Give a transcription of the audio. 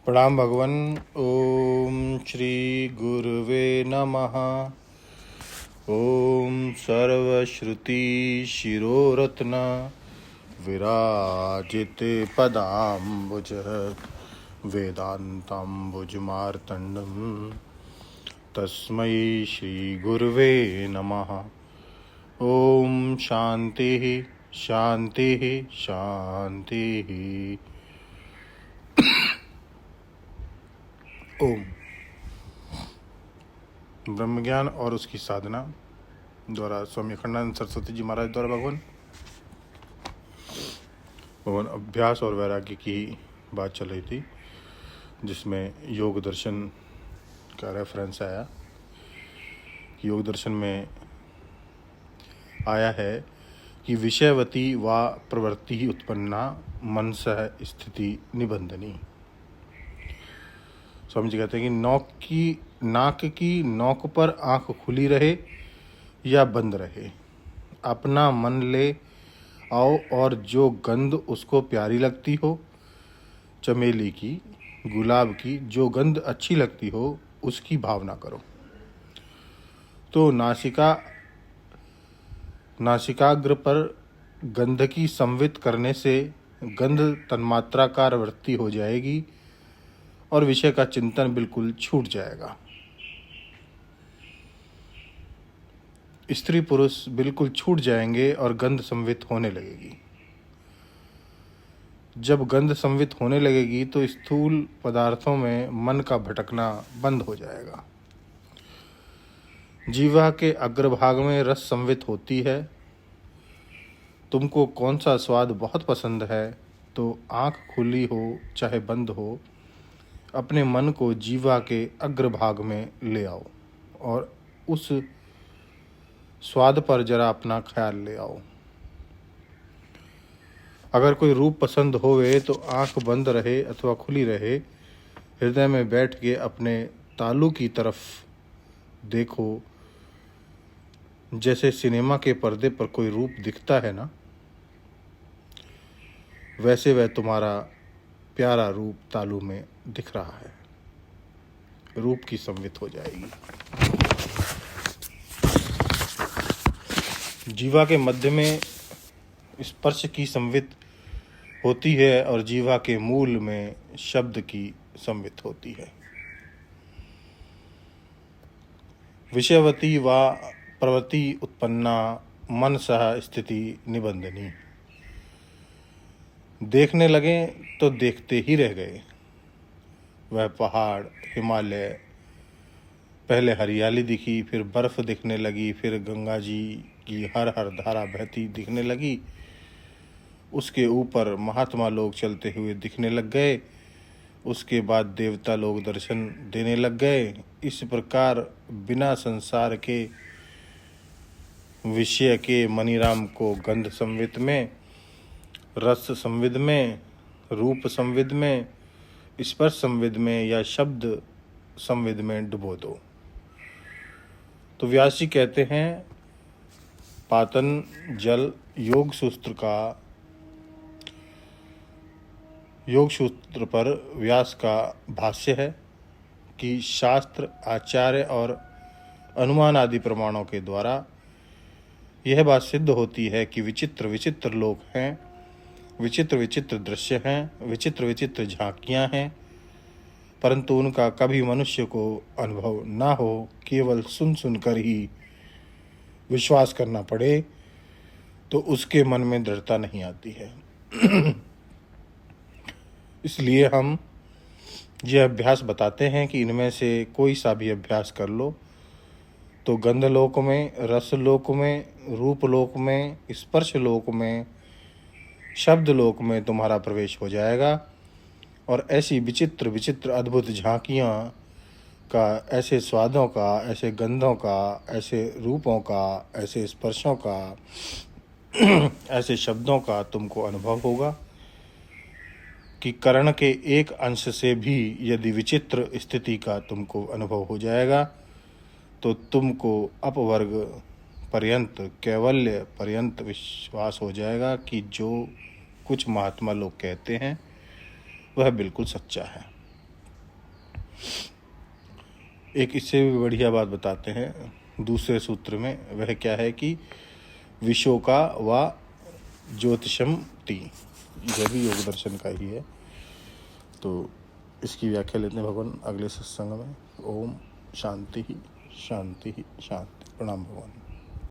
प्रणाम भगवन। ओम श्री गुरुवे नमः। ओम सर्वश्रुति शिरोरत्न विराजित पदाम्बुज वेदांताम्बुजमार्तंडं तस्मै श्री गुरुवे नमः। ओम शांति शांति शांति। ओम ब्रह्मज्ञान और उसकी साधना द्वारा स्वामी अखंडानंद सरस्वती जी महाराज द्वारा भगवान अभ्यास और वैराग्य की बात चल रही थी, जिसमें योग दर्शन का रेफरेंस आया। योग दर्शन में आया है कि विषयवती व प्रवृत्ति उत्पन्ना मनसः स्थिति निबंधनी। स्वामी जी कहते हैं कि नाक की नोक पर आंख खुली रहे या बंद रहे, अपना मन ले आओ और जो गंध उसको प्यारी लगती हो, चमेली की, गुलाब की, जो गंध अच्छी लगती हो उसकी भावना करो। तो नासिकाग्र पर गंध की संवित करने से गंध तन्मात्राकार वृत्ति हो जाएगी और विषय का चिंतन बिल्कुल छूट जाएगा। स्त्री पुरुष बिल्कुल छूट जाएंगे और गंध संवित होने लगेगी। जब गंध संवित होने लगेगी तो स्थूल पदार्थों में मन का भटकना बंद हो जाएगा। जीवा के अग्रभाग में रस संवित होती है। तुमको कौन सा स्वाद बहुत पसंद है तो आंख खुली हो चाहे बंद हो, अपने मन को जीवा के अग्रभाग में ले आओ और उस स्वाद पर जरा अपना ख्याल ले आओ। अगर कोई रूप पसंद होवे तो आंख बंद रहे अथवा खुली रहे, हृदय में बैठ के अपने तालू की तरफ देखो। जैसे सिनेमा के पर्दे पर कोई रूप दिखता है ना, वैसे वह तुम्हारा प्यारा रूप तालू में दिख रहा है। रूप की संवित हो जाएगी। जीवा के मध्य में स्पर्श की संवित होती है और जीवा के मूल में शब्द की संवित होती है। विषयवती व प्रवृत्ति उत्पन्ना मनसः स्थिति निबंधनी। देखने लगे तो देखते ही रह गए। वह पहाड़, हिमालय, पहले हरियाली दिखी, फिर बर्फ दिखने लगी, फिर गंगा जी की हर हर धारा बहती दिखने लगी। उसके ऊपर महात्मा लोग चलते हुए दिखने लग गए। उसके बाद देवता लोग दर्शन देने लग गए। इस प्रकार बिना संसार के विषय के मनीराम को गंध संवित में, रस संविद में, रूप संविद में, स्पर्श संविद में या शब्द संविद में डुबो दो। तो व्यास जी कहते हैं, पातन जल योग सूत्र पर व्यास का भाष्य है कि शास्त्र, आचार्य और अनुमान आदि प्रमाणों के द्वारा यह बात सिद्ध होती है कि विचित्र विचित्र लोक हैं, विचित्र विचित्र दृश्य हैं, विचित्र विचित्र झांकियां हैं, परंतु उनका कभी मनुष्य को अनुभव ना हो, केवल सुन सुनकर ही विश्वास करना पड़े तो उसके मन में दृढ़ता नहीं आती है। इसलिए हम यह अभ्यास बताते हैं कि इनमें से कोई सा भी अभ्यास कर लो तो गंध लोक में, रस लोक में, रूप लोक में, स्पर्श लोक में, शब्द लोक में तुम्हारा प्रवेश हो जाएगा और ऐसी विचित्र विचित्र अद्भुत झांकियाँ का, ऐसे स्वादों का, ऐसे गंधों का, ऐसे रूपों का, ऐसे स्पर्शों का, ऐसे शब्दों का तुमको अनुभव होगा कि कर्ण के एक अंश से भी यदि विचित्र स्थिति का तुमको अनुभव हो जाएगा तो तुमको अपवर्ग पर्यंत, कैवल्य पर्यंत विश्वास हो जाएगा कि जो कुछ महात्मा लोग कहते हैं वह बिल्कुल सच्चा है। एक इससे भी बढ़िया बात बताते हैं दूसरे सूत्र में। वह क्या है कि विशोका व ज्योतिषम ती, यह भी योग दर्शन का ही है। तो इसकी व्याख्या लेते हैं भगवान अगले सत्संग में। ओम शांति ही शांति ही शांति। प्रणाम भगवान।